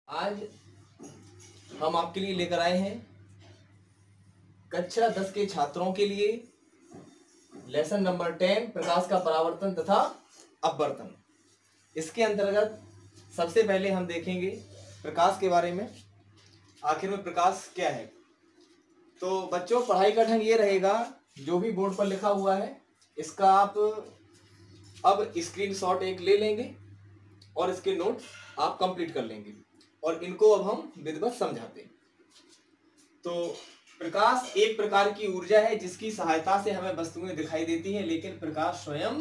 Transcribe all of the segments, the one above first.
आज हम आपके लिए लेकर आए हैं कक्षा 10 के छात्रों के लिए लेसन नंबर 10 प्रकाश का परावर्तन तथा अपवर्तन। इसके अंतर्गत सबसे पहले हम देखेंगे प्रकाश के बारे में। आखिर में प्रकाश क्या है। तो बच्चों, पढ़ाई का ढंग ये रहेगा, जो भी बोर्ड पर लिखा हुआ है इसका आप अब स्क्रीनशॉट एक ले लेंगे और इसके नोट आप कंप्लीट कर लेंगे और इनको अब हम विधिवत समझाते हैं। तो प्रकाश एक प्रकार की ऊर्जा है जिसकी सहायता से हमें वस्तुएं दिखाई देती हैं, लेकिन प्रकाश स्वयं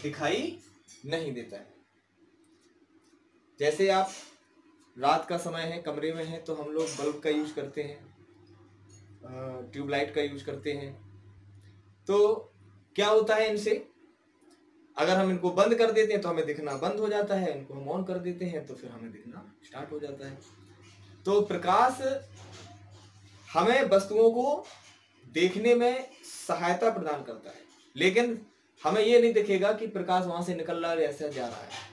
दिखाई नहीं देता है। जैसे आप रात का समय है, कमरे में है, तो हम लोग बल्ब का यूज करते हैं, ट्यूबलाइट का यूज करते हैं। तो क्या होता है इनसे, अगर हम इनको बंद कर देते हैं तो हमें दिखना बंद हो जाता है, इनको हम ऑन कर देते हैं तो फिर हमें दिखना स्टार्ट हो जाता है। तो प्रकाश हमें वस्तुओं को देखने में सहायता प्रदान करता है, लेकिन हमें ये नहीं दिखेगा कि प्रकाश वहां से निकल रहा है या ऐसा जा रहा है।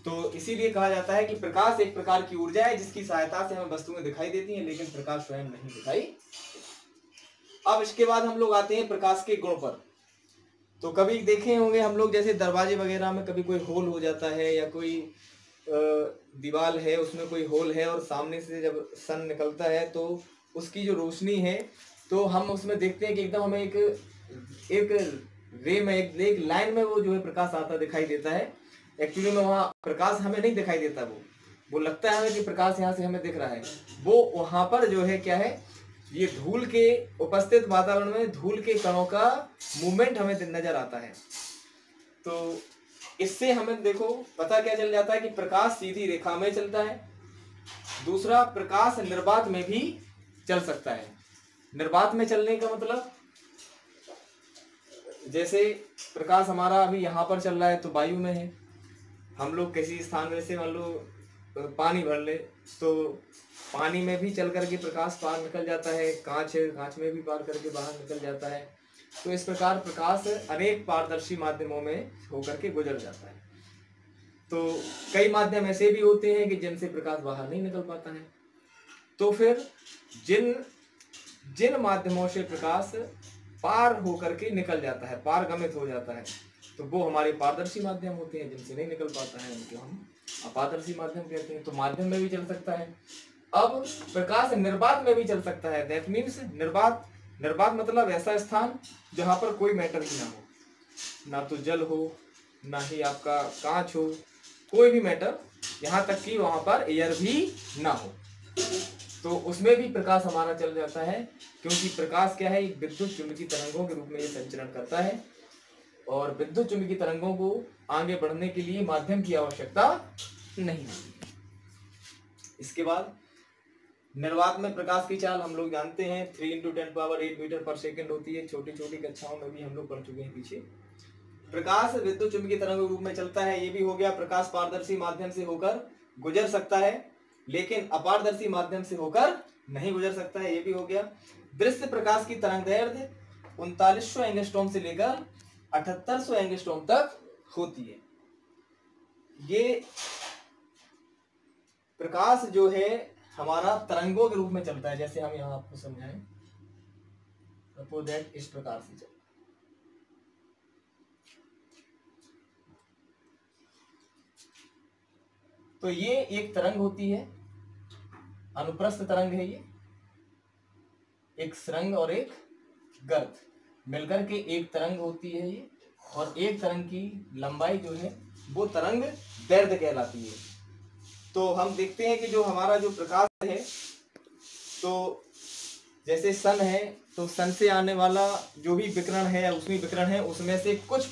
तो इसीलिए कहा जाता है कि प्रकाश एक प्रकार की ऊर्जा है जिसकी सहायता से हमें वस्तुएं दिखाई देती हैं, लेकिन प्रकाश स्वयं नहीं दिखाई। अब इसके बाद हम लोग आते हैं प्रकाश के गुण पर। तो कभी देखे होंगे हम लोग, जैसे दरवाजे वगैरह में कभी कोई होल हो जाता है या कोई दीवार है उसमें कोई होल है और सामने से जब सन निकलता है तो उसकी जो रोशनी है तो हम उसमें देखते हैं कि एकदम हमें एक रे में एक लाइन में वो जो है प्रकाश आता दिखाई देता है। एक्चुअली में वहाँ प्रकाश हमें नहीं दिखाई देता, वो लगता है हमें कि प्रकाश यहाँ से हमें दिख रहा है। वो वहाँ पर जो है क्या है, ये धूल के उपस्थित वातावरण में धूल के कणों का मूवमेंट हमें नजर आता है। तो इससे हमें देखो पता क्या चल जाता है कि प्रकाश सीधी रेखा में चलता है। दूसरा, प्रकाश निर्वात में भी चल सकता है। निर्वात में चलने का मतलब, जैसे प्रकाश हमारा अभी यहाँ पर चल रहा है तो वायु में है, हम लोग किसी स्थान में से मान लो पानी भर ले तो पानी में भी चल करके प्रकाश बाहर निकल जाता है, कांच है, कांच में भी पार करके बाहर निकल जाता है। तो इस प्रकार प्रकाश अनेक पारदर्शी माध्यमों में होकर के गुजर जाता है। तो कई माध्यम ऐसे भी होते हैं कि जिनसे प्रकाश बाहर नहीं निकल पाता है। तो फिर जिन माध्यमों से प्रकाश पार होकर के निकल जाता है, पारगमित हो जाता है, तो वो हमारे पारदर्शी माध्यम होते हैं। जिनसे नहीं निकल पाता है उनको हम अपारदर्शी माध्यम कहते हैं। तो माध्यम में भी चल सकता है। अब प्रकाश निर्वात में भी चल सकता है। दैट मीन्स निर्वात मतलब ऐसा स्थान जहां पर कोई मेटल ही ना हो, ना तो जल हो, ना ही आपका कांच हो, कोई भी मेटल, यहाँ तक कि वहां पर एयर भी ना हो, तो उसमें भी प्रकाश हमारा चल जाता है। क्योंकि प्रकाश क्या है, एक विद्युत चुंबकीय तरंगों के रूप में ये संचरण करता है और विद्युत चुंबकीय तरंगों को आगे बढ़ने के लिए माध्यम की आवश्यकता नहीं होती। इसके बाद निर्वात में प्रकाश की चाल हम लोग जानते हैं 3 × 10⁸ मीटर पर सेकंड होती है। छोटी छोटी कक्षाओं में भी हम लोग पढ़ चुके हैं पीछे। प्रकाश विद्युत चुंबकीय तरंगों के रूप में चलता है, ये भी हो गया। प्रकाश पारदर्शी माध्यम से होकर गुजर सकता है, लेकिन अपारदर्शी माध्यम से होकर नहीं गुजर सकता है, ये भी हो गया। दृश्य प्रकाश की तरंगदैर्घ्य 3900 एंगस्ट्रॉम से लेकर 7800 एंगस्ट्रॉम तक होती है। ये प्रकाश जो है हमारा तरंगों के रूप में चलता है। जैसे हम यहाँ आपको समझाएं, सपोज दैट इस प्रकार से चलता है। तो ये एक तरंग होती है, अनुप्रस्थ तरंग है ये, एक सुरंग और एक गर्त मिलकर के एक तरंग होती है ये, और एक तरंग की लंबाई जो है वो तरंग दैर्घ्य कहलाती है। तो हम देखते हैं कि जो हमारा जो प्रकाश है, तो जैसे सन है, तो सन से आने वाला जो भी विकिरण है, उसमें विकिरण है, उसमें से कुछ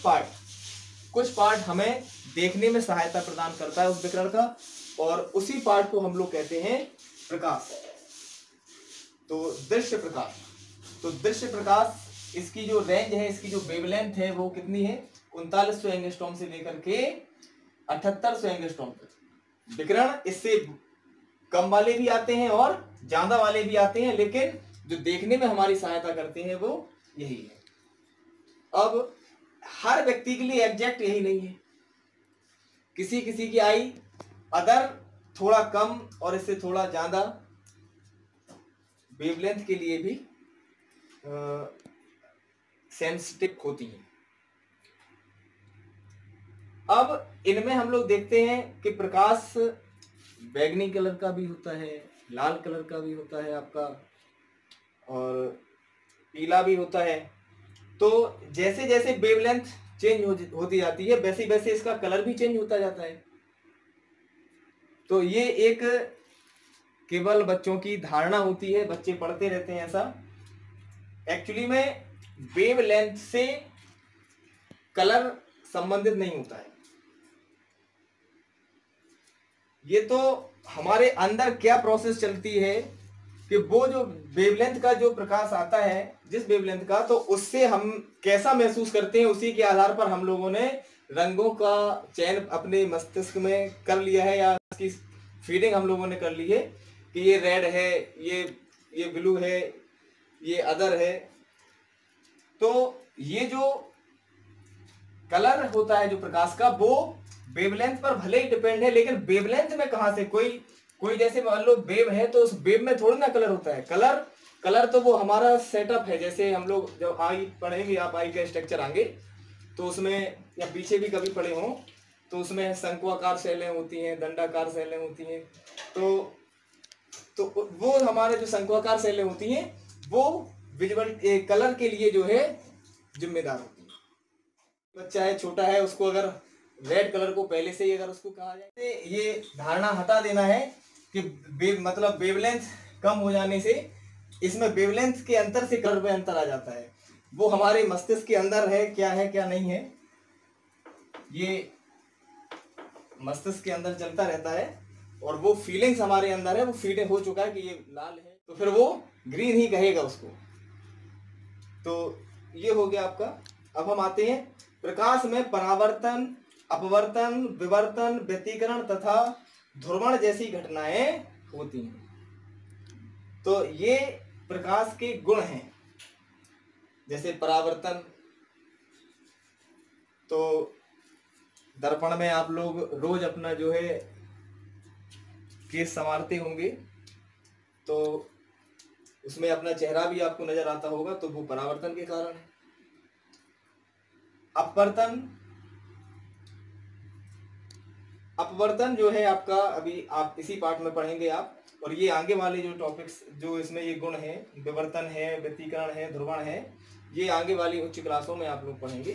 पार्ट हमें देखने में सहायता प्रदान करता है उस विकिरण का, और उसी पार्ट को हम लोग कहते हैं प्रकाश। तो दृश्य प्रकाश, तो दृश्य प्रकाश, इसकी जो रेंज है, इसकी जो वेवलेंथ है वो कितनी है, 3900 एंगस्ट्रॉम से लेकर के 7800 एंगस्ट्रॉम तक। विकिरण इससे कम वाले भी आते हैं और ज्यादा वाले भी आते हैं, लेकिन जो देखने में हमारी सहायता करते हैं वो यही है। अब हर व्यक्ति के लिए एग्जैक्ट यही नहीं है। किसी की आई अदर थोड़ा कम और इससे थोड़ा ज्यादा वेवलेंथ के लिए भी सेंसिटिव होती हैं। अब इनमें हम लोग देखते हैं कि प्रकाश बैंगनी कलर का भी होता है, लाल कलर का भी होता है आपका, और पीला भी होता है। तो जैसे जैसे वेवलेंथ चेंज होती जाती है वैसे वैसे इसका कलर भी चेंज होता जाता है। तो ये एक केवल बच्चों की धारणा होती है, बच्चे पढ़ते रहते हैं ऐसा। एक्चुअली में वेवलेंथ से कलर संबंधित नहीं होता है। ये तो हमारे अंदर क्या प्रोसेस चलती है कि वो जो वेवलेंथ का जो प्रकाश आता है, जिस वेवलेंथ का, तो उससे हम कैसा महसूस करते हैं उसी के आधार पर हम लोगों ने रंगों का चयन अपने मस्तिष्क में कर लिया है, या इसकी फीडिंग हम लोगों ने कर ली है कि ये रेड है, ये ब्लू है, ये अदर है। तो ये जो कलर होता है जो प्रकाश का, वो वेवलेंथ पर भले ही डिपेंड है, लेकिन वेवलेंथ में कहां से कोई जैसे मान लो वेव है तो उस वेव में थोड़ी ना कलर होता है। कलर तो वो हमारा सेटअप है। जैसे हम लोग जब आई पढ़ेंगे, आप आई का स्ट्रक्चर आएंगे तो उसमें, या पीछे भी कभी पढ़े हो, तो उसमें शंकुआकार सेलें होती हैं, दंडाकार सेलें होती हैं। तो वो हमारे जो शंकुआकार सेलें होती हैं वो विजुअल कलर के लिए जो है जिम्मेदार होती है। बच्चा है, छोटा है, उसको अगर रेड कलर को पहले से ही अगर उसको कहा जाए, ये धारणा हटा देना है कि मतलब वेवलेंथ कम हो जाने से इसमें वेवलेंथ के अंतर से कलर में अंतर आ जाता है। वो हमारे मस्तिष्क के अंदर है क्या नहीं है, ये मस्तिष्क के अंदर चलता रहता है, और वो फीलिंग्स हमारे अंदर है, वो फीलिंग हो चुका है कि ये लाल है तो फिर वो ग्रीन ही कहेगा उसको। तो ये हो गया आपका। अब हम आते हैं प्रकाश में परावर्तन, अपवर्तन, विवर्तन, व्यतिकरण तथा ध्रुवण जैसी घटनाएं होती हैं। तो ये प्रकाश के गुण हैं। जैसे परावर्तन, तो दर्पण में आप लोग रोज अपना जो है केस संवारते होंगे, तो उसमें अपना चेहरा भी आपको नजर आता होगा, तो वो परावर्तन के कारण है। अपवर्तन जो है आपका, अभी आप इसी पार्ट में पढ़ेंगे आप, और ये आगे वाले जो टॉपिक्स जो इसमें ये गुण है, विवर्तन है, व्यतिकरण है, ध्रुवण है, ये आगे वाली उच्च क्लासों में आप लोग पढ़ेंगे।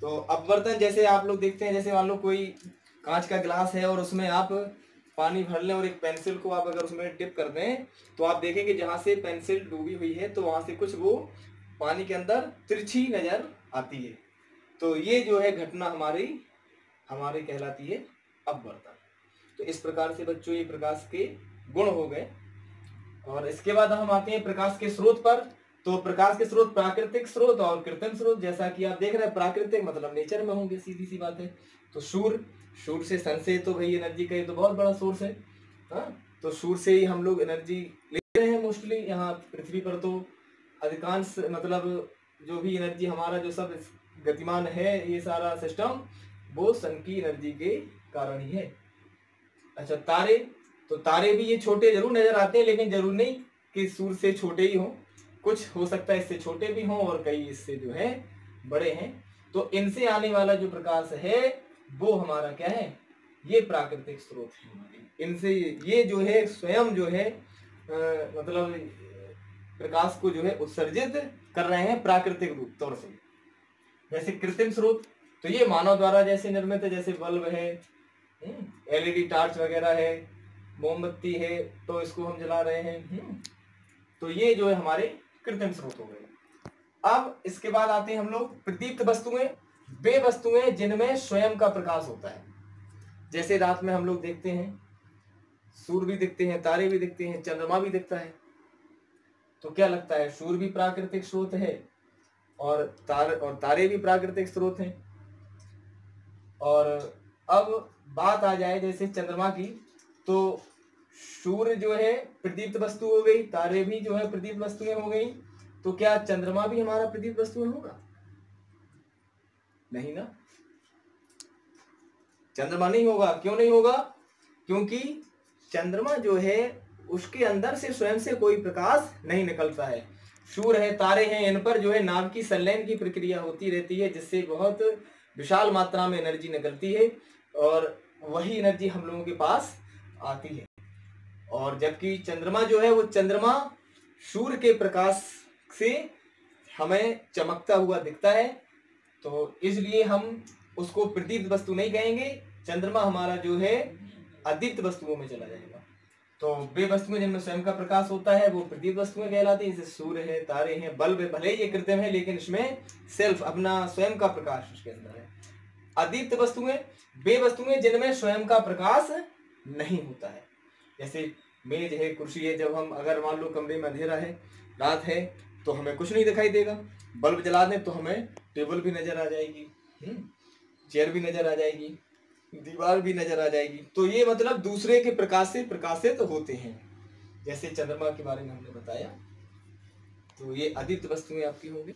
तो अपवर्तन जैसे आप लोग देखते हैं, जैसे मान लो कोई कांच का गिलास है और उसमें आप पानी भर लें और एक पेंसिल को आप अगर उसमें डिप कर दें, तो आप देखेंगे जहाँ से पेंसिल डूबी हुई है तो वहाँ से कुछ वो पानी के अंदर तिरछी नजर आती है। तो ये जो है घटना हमारी कहलाती है अपवर्तन। तो इस प्रकार से बच्चों ये प्रकाश के गुण हो गए। और इसके बाद हम आते हैं प्रकाश के स्रोत पर। तो प्रकाश के स्रोत प्राकृतिक स्रोत और कृत्रिम स्रोत, जैसा कि आप देख रहे हैं, प्राकृतिक मतलब नेचर में होंगे, सीधी सी बात है। तो सूर्य से, सन से, तो भाई एनर्जी का ये तो बहुत बड़ा सोर्स है। हाँ, तो सूर्य से ही हम लोग एनर्जी ले रहे हैं मोस्टली। यहाँ पृथ्वी पर तो अधिकांश मतलब जो भी एनर्जी हमारा जो सब गतिमान है, ये सारा सिस्टम वो सन की एनर्जी के कारण ही है। अच्छा, तारे, तो तारे भी ये छोटे जरूर नजर आते हैं, लेकिन जरूर नहीं कि सूर्य से छोटे ही हों, कुछ हो सकता है इससे छोटे भी हों और कई इससे जो है बड़े हैं। तो इनसे आने वाला जो प्रकाश है वो हमारा क्या है, ये प्राकृतिक स्रोत है हमारे। इनसे ये जो है स्वयं जो है मतलब प्रकाश को जो है उत्सर्जित कर रहे हैं प्राकृतिक रूप तौर से। जैसे कृत्रिम स्रोत, तो ये मानव द्वारा जैसे निर्मित है, जैसे बल्ब है, एलईडी टार्च वगैरह है, मोमबत्ती है, तो इसको हम जला रहे हैं। तो ये जो है हमारे कृत्रिम स्रोत हो गए। अब इसके बाद आते हैं हम लोग प्रदीप्त वस्तुएं। वे वस्तुएं जिनमें स्वयं का प्रकाश होता है। जैसे रात में हम लोग देखते हैं, सूर्य भी दिखते हैं, तारे भी दिखते हैं, चंद्रमा भी दिखता है। तो क्या लगता है, सूर्य भी प्राकृतिक स्रोत है और तारे भी प्राकृतिक स्रोत हैं। और अब बात आ जाए जैसे चंद्रमा की, तो सूर्य जो है प्रदीप्त वस्तु हो गई, तारे भी जो है प्रदीप्त वस्तुएं हो गई। तो क्या चंद्रमा भी हमारा प्रदीप्त वस्तु होगा? नहीं ना, चंद्रमा नहीं होगा। क्यों नहीं होगा? क्योंकि चंद्रमा जो है उसके अंदर से स्वयं से कोई प्रकाश नहीं निकलता है। सूर्य है, तारे हैं, इन पर जो है नाभ की संलयन की प्रक्रिया होती रहती है, जिससे बहुत विशाल मात्रा में एनर्जी निकलती है और वही एनर्जी हम लोगों के पास आती है। और जबकि चंद्रमा जो है वो चंद्रमा सूर्य के प्रकाश से हमें चमकता हुआ दिखता है, तो इसलिए हम उसको प्रदीप्त वस्तु नहीं कहेंगे। चंद्रमा हमारा जो है अदीप्त वस्तुओं में चला जाएगा। तो वे वस्तुएं जिनमें स्वयं का प्रकाश होता है वो प्रदीप्त वस्तुएं कहलाती हैं, जैसे सूर्य है, तारे हैं, बल्ब है, भले ही ये कृत्रिम है लेकिन इसमें सेल्फ अपना स्वयं का प्रकाश उसके अंदर है। अदीप्त वस्तुएं वे वस्तुएं जिनमें स्वयं का प्रकाश नहीं होता है, जैसे मेज है, कुर्सी है। जब हम अगर मान लो कमरे में अंधेरा है, रात है, तो हमें कुछ नहीं दिखाई देगा। बल्ब जला दें तो हमें टेबल भी नजर आ जाएगी, चेयर भी नजर आ जाएगी, दीवार भी नजर आ जाएगी। तो ये मतलब दूसरे के प्रकाश से प्रकाशित होते हैं, जैसे चंद्रमा के बारे में हमने बताया। तो ये अदीप्त वस्तुएं आपकी होंगी।